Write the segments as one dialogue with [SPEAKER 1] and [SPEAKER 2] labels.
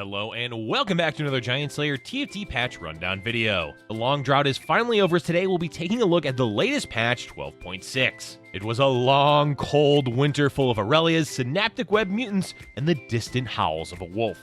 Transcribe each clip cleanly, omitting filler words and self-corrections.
[SPEAKER 1] Hello and welcome back to another Giant Slayer TFT patch rundown video. The long drought is finally over, as today we'll be taking a look at the latest patch 12.6. It was a long, cold winter full of Irelias, synaptic web mutants, and the distant howls of a wolf.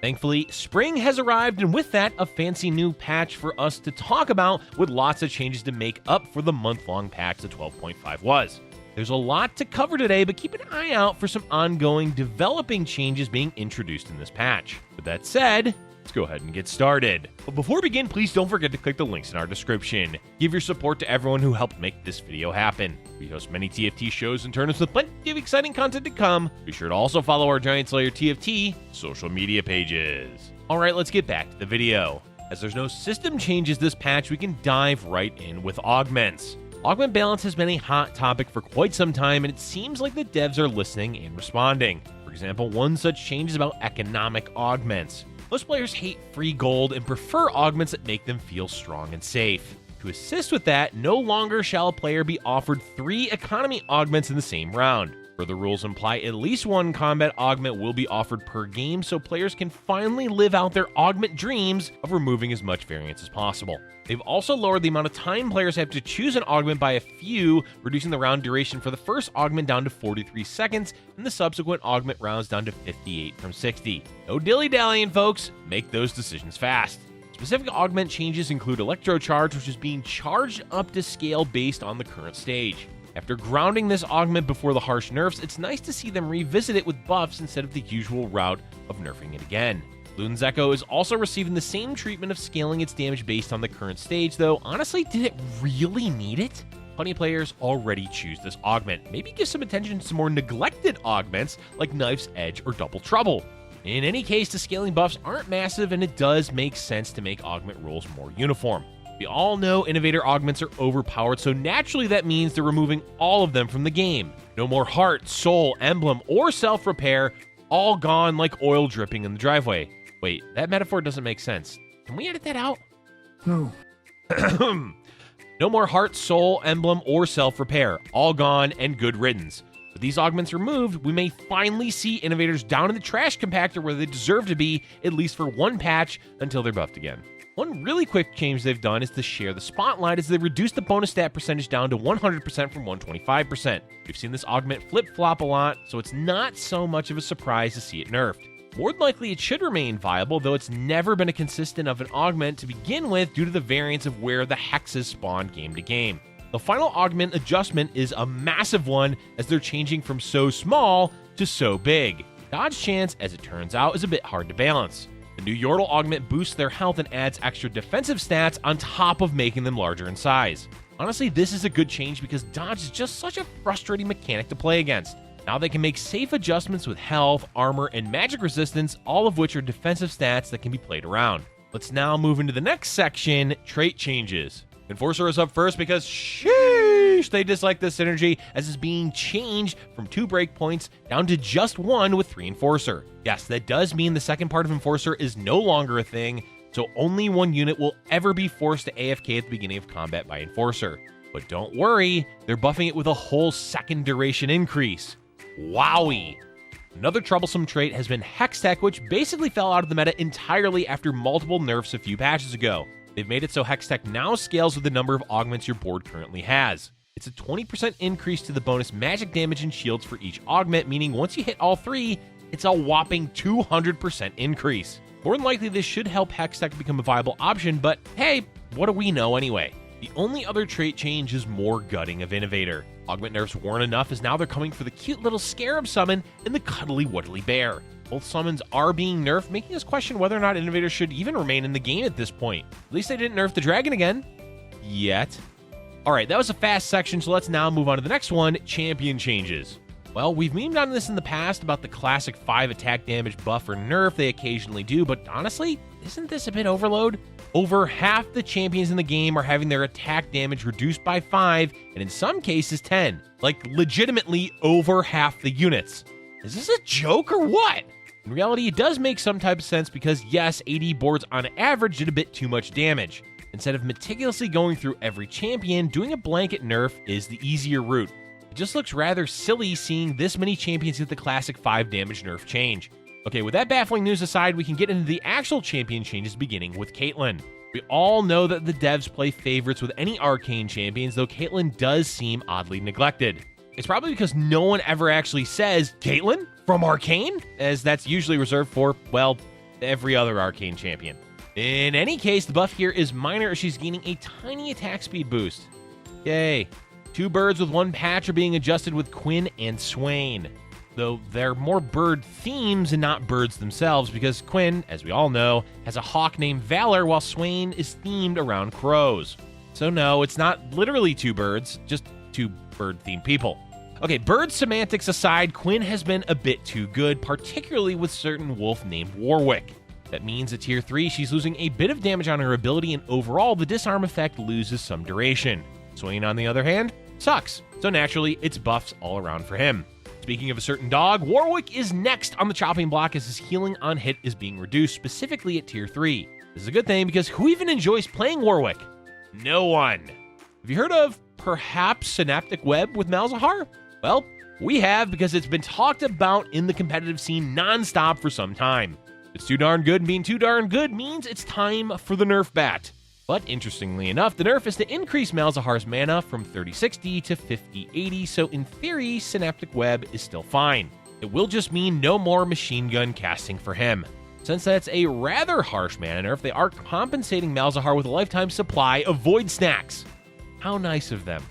[SPEAKER 1] Thankfully, spring has arrived, and with that, a fancy new patch for us to talk about, with lots of changes to make up for the month-long patch that 12.5 was. There's a lot to cover today, but keep an eye out for some ongoing developing changes being introduced in this patch. With that said, let's go ahead and get started. But before we begin, please don't forget to click the links in our description. Give your support to everyone who helped make this video happen. We host many TFT shows and tournaments with plenty of exciting content to come. Be sure to also follow our Giant Slayer TFT social media pages. Alright, let's get back to the video. As there's no system changes this patch, we can dive right in with augments. Augment balance has been a hot topic for quite some time, and it seems like the devs are listening and responding. For example, one such change is about economic augments. Most players hate free gold and prefer augments that make them feel strong and safe. To assist with that, no longer shall a player be offered 3 economy augments in the same round. Further rules imply at least 1 combat augment will be offered per game, so players can finally live out their augment dreams of removing as much variance as possible. They've also lowered the amount of time players have to choose an augment by a few, reducing the round duration for the first augment down to 43 seconds, and the subsequent augment rounds down to 58 from 60. No dilly-dallying, folks. Make those decisions fast. Specific augment changes include Electro Charge, which is being charged up to scale based on the current stage. After grounding this augment before the harsh nerfs, it's nice to see them revisit it with buffs instead of the usual route of nerfing it again. Luden's Echo is also receiving the same treatment of scaling its damage based on the current stage, though honestly, did it really need it? Plenty of players already choose this augment. Maybe give some attention to some more neglected augments like Knife's Edge or Double Trouble. In any case, the scaling buffs aren't massive, and it does make sense to make augment rules more uniform. We all know innovator augments are overpowered, so naturally that means they're removing all of them from the game. No more heart, soul, emblem, or self-repair, all gone like oil dripping in the driveway. Wait, that metaphor doesn't make sense. Can we edit that out?
[SPEAKER 2] No.
[SPEAKER 1] No more heart, soul, emblem, or self-repair, all gone and good riddance. With these augments removed, we may finally see innovators down in the trash compactor where they deserve to be, at least for one patch, until they're buffed again. One really quick change they've done is to share the spotlight, as they reduced the bonus stat percentage down to 100% from 125%. We've seen this augment flip-flop a lot, so it's not so much of a surprise to see it nerfed. More than likely, it should remain viable, though it's never been a consistent of an augment to begin with due to the variance of where the hexes spawn game to game. The final augment adjustment is a massive one, as they're changing from so small to so big. Dodge chance, as it turns out, is a bit hard to balance. The new Yordle augment boosts their health and adds extra defensive stats on top of making them larger in size. Honestly, this is a good change because dodge is just such a frustrating mechanic to play against. Now they can make safe adjustments with health, armor, and magic resistance, all of which are defensive stats that can be played around. Let's now move into the next section, trait changes. Enforcer is up first because sheesh, they dislike this synergy, as it's being changed from 2 breakpoints down to just 1 with 3 Enforcer. Yes, that does mean the second part of Enforcer is no longer a thing, so only 1 unit will ever be forced to AFK at the beginning of combat by Enforcer. But don't worry, they're buffing it with a whole second duration increase. Wowie! Another troublesome trait has been Hextech, which basically fell out of the meta entirely after multiple nerfs a few patches ago. They've made it so Hextech now scales with the number of augments your board currently has. It's a 20% increase to the bonus magic damage and shields for each augment, meaning once you hit all 3, it's a whopping 200% increase. More than likely, this should help Hextech become a viable option, but hey, what do we know anyway? The only other trait change is more gutting of Innovator. Augment nerfs weren't enough, as now they're coming for the cute little Scarab summon and the cuddly Wuddly Bear. Both summons are being nerfed, making us question whether or not Innovator should even remain in the game at this point. At least they didn't nerf the dragon again. Yet. Alright, that was a fast section, so let's now move on to the next one, champion changes. Well, we've memed on this in the past about the classic 5 attack damage buff or nerf they occasionally do, but honestly, isn't this a bit overload? Over half the champions in the game are having their attack damage reduced by 5, and in some cases 10. Like, legitimately over half the units. Is this a joke or what? In reality, it does make some type of sense because yes, AD boards on average did a bit too much damage. Instead of meticulously going through every champion, doing a blanket nerf is the easier route. It just looks rather silly seeing this many champions get the classic 5 damage nerf change. Okay, with that baffling news aside, we can get into the actual champion changes, beginning with Caitlyn. We all know that the devs play favorites with any Arcane champions, though Caitlyn does seem oddly neglected. It's probably because no one ever actually says, Caitlyn from Arcane? As that's usually reserved for, well, every other Arcane champion. In any case, the buff here is minor as she's gaining a tiny attack speed boost. Yay. 2 birds with 1 patch are being adjusted with Quinn and Swain. Though they're more bird themes and not birds themselves, because Quinn, as we all know, has a hawk named Valor, while Swain is themed around crows. So no, it's not literally 2 birds, just 2 bird-themed people. Okay, bird semantics aside, Quinn has been a bit too good, particularly with certain wolf named Warwick. That means at tier 3, she's losing a bit of damage on her ability, and overall, the disarm effect loses some duration. Swain, on the other hand, sucks, so naturally, it's buffs all around for him. Speaking of a certain dog, Warwick is next on the chopping block as his healing on hit is being reduced, specifically at tier 3. This is a good thing because who even enjoys playing Warwick? No one. Have you heard of perhaps Synaptic Web with Malzahar? Well, we have, because it's been talked about in the competitive scene nonstop for some time. It's too darn good, and being too darn good means it's time for the nerf bat. But interestingly enough, the nerf is to increase Malzahar's mana from 3060 to 5080, so in theory, Synaptic Web is still fine. It will just mean no more machine gun casting for him. Since that's a rather harsh mana nerf, they are compensating Malzahar with a lifetime supply of Void Snacks. How nice of them.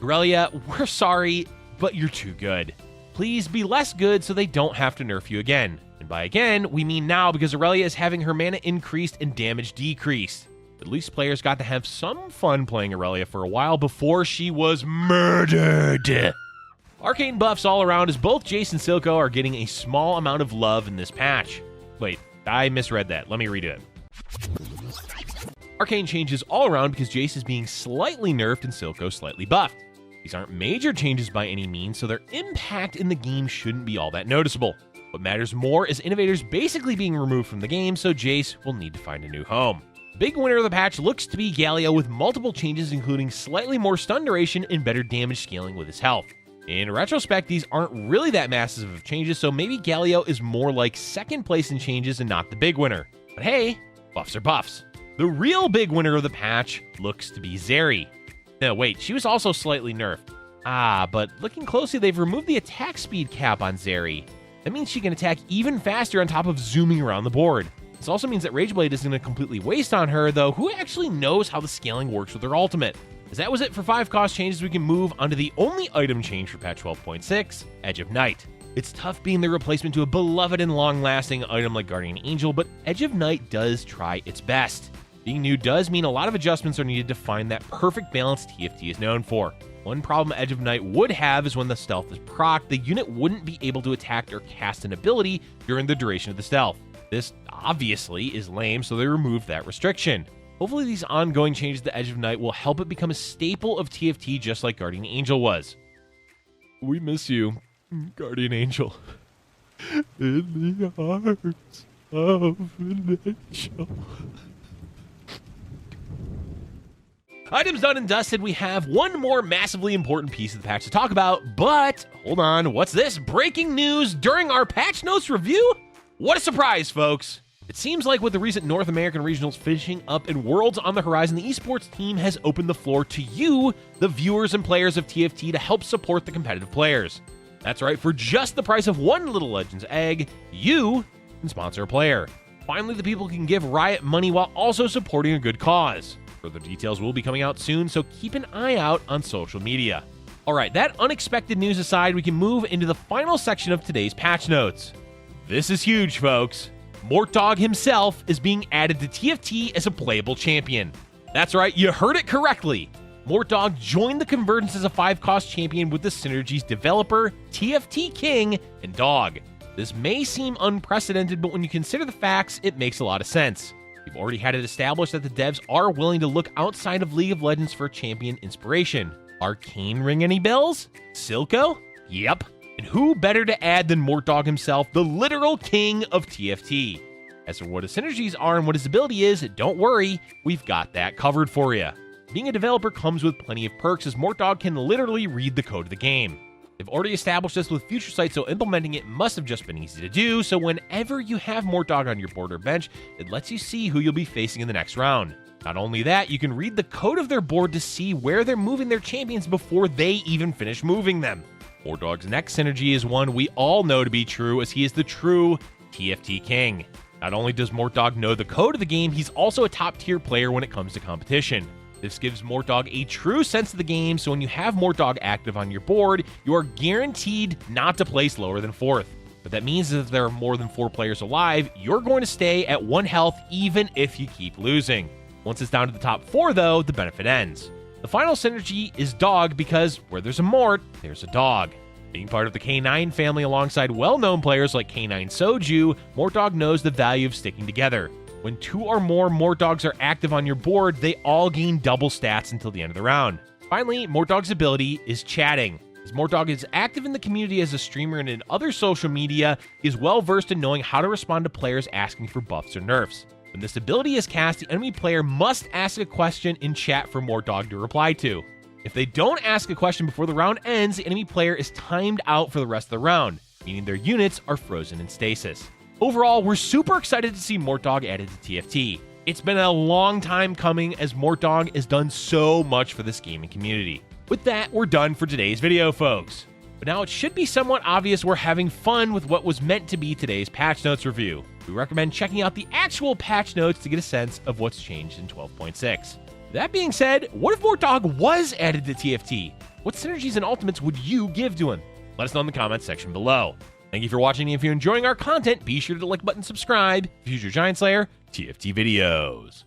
[SPEAKER 1] Irelia, we're sorry, but you're too good. Please be less good so they don't have to nerf you again. And by again, we mean now, because Irelia is having her mana increased and damage decreased. At least players got to have some fun playing Irelia for a while before she was murdered. Arcane buffs all around as both Jace and Silco are getting a small amount of love in this patch. Wait, I misread that. Let me redo it. Arcane changes all around because Jace is being slightly nerfed and Silco slightly buffed. These aren't major changes by any means, so their impact in the game shouldn't be all that noticeable. What matters more is Innovators basically being removed from the game, so Jace will need to find a new home. Big winner of the patch looks to be Galio with multiple changes, including slightly more stun duration and better damage scaling with his health. In retrospect, these aren't really that massive of changes, so maybe Galio is more like second place in changes and not the big winner. But hey, buffs are buffs. The real big winner of the patch looks to be Zeri. No, wait, she was also slightly nerfed. But looking closely, they've removed the attack speed cap on Zeri. That means she can attack even faster on top of zooming around the board. This also means that Rageblade isn't going to completely waste on her, though who actually knows how the scaling works with her ultimate? As that was it for 5 cost changes, we can move on to the only item change for patch 12.6, Edge of Night. It's tough being the replacement to a beloved and long-lasting item like Guardian Angel, but Edge of Night does try its best. Being new does mean a lot of adjustments are needed to find that perfect balance TFT is known for. One problem Edge of Night would have is when the stealth is procced, the unit wouldn't be able to attack or cast an ability during the duration of the stealth. This obviously is lame, so they removed that restriction. Hopefully these ongoing changes to Edge of Night will help it become a staple of TFT just like Guardian Angel was. We miss you, Guardian Angel. In the hearts of an angel. Items done and dusted, we have one more massively important piece of the patch to talk about, but hold on, what's this? Breaking news during our patch notes review? What a surprise, folks! It seems like with the recent North American regionals finishing up and Worlds on the horizon, the esports team has opened the floor to you, the viewers and players of TFT, to help support the competitive players. That's right, for just the price of one Little Legends egg, you can sponsor a player. Finally, the people can give Riot money while also supporting a good cause. Further details will be coming out soon, so keep an eye out on social media. Alright, that unexpected news aside, we can move into the final section of today's patch notes. This is huge, folks. Mortdog himself is being added to TFT as a playable champion. That's right, you heard it correctly. Mortdog joined the Convergence as a 5-cost champion with the Synergy's developer, TFT King, and Dog. This may seem unprecedented, but when you consider the facts, it makes a lot of sense. We've already had it established that the devs are willing to look outside of League of Legends for champion inspiration. Arcane ring any bells? Silco? Yep. And who better to add than Mortdog himself, the literal king of TFT? As for what his synergies are and what his ability is, don't worry, we've got that covered for you. Being a developer comes with plenty of perks, as Mortdog can literally read the code of the game. They've already established this with Future Sight, so implementing it must have just been easy to do, so whenever you have Mortdog on your board or bench, it lets you see who you'll be facing in the next round. Not only that, you can read the code of their board to see where they're moving their champions before they even finish moving them. Mortdog's next synergy is one we all know to be true, as he is the true TFT King. Not only does Mortdog know the code of the game, he's also a top-tier player when it comes to competition. This gives Mortdog a true sense of the game, so when you have Mortdog active on your board, you are guaranteed not to place lower than 4th. What that means is if there are more than 4 players alive, you're going to stay at 1 health even if you keep losing. Once it's down to the top 4 though, the benefit ends. The final synergy is Dog because where there's a Mort, there's a dog. Being part of the K9 family alongside well-known players like K9 Soju, Mortdog knows the value of sticking together. When 2 or more Mortdogs are active on your board, they all gain double stats until the end of the round. Finally, Mortdog's ability is chatting. As Mortdog is active in the community as a streamer and in other social media, he is well versed in knowing how to respond to players asking for buffs or nerfs. When this ability is cast, the enemy player must ask a question in chat for Mortdog to reply to. If they don't ask a question before the round ends, the enemy player is timed out for the rest of the round, meaning their units are frozen in stasis. Overall, we're super excited to see Mortdog added to TFT. It's been a long time coming, as Mortdog has done so much for this gaming community. With that, we're done for today's video, folks. But now it should be somewhat obvious we're having fun with what was meant to be today's patch notes review. We recommend checking out the actual patch notes to get a sense of what's changed in 12.6. That being said, what if Mortdog was added to TFT? What synergies and ultimates would you give to him? Let us know in the comments section below. Thank you for watching, and if you're enjoying our content, be sure to like button, subscribe for future Giant Slayer TFT videos.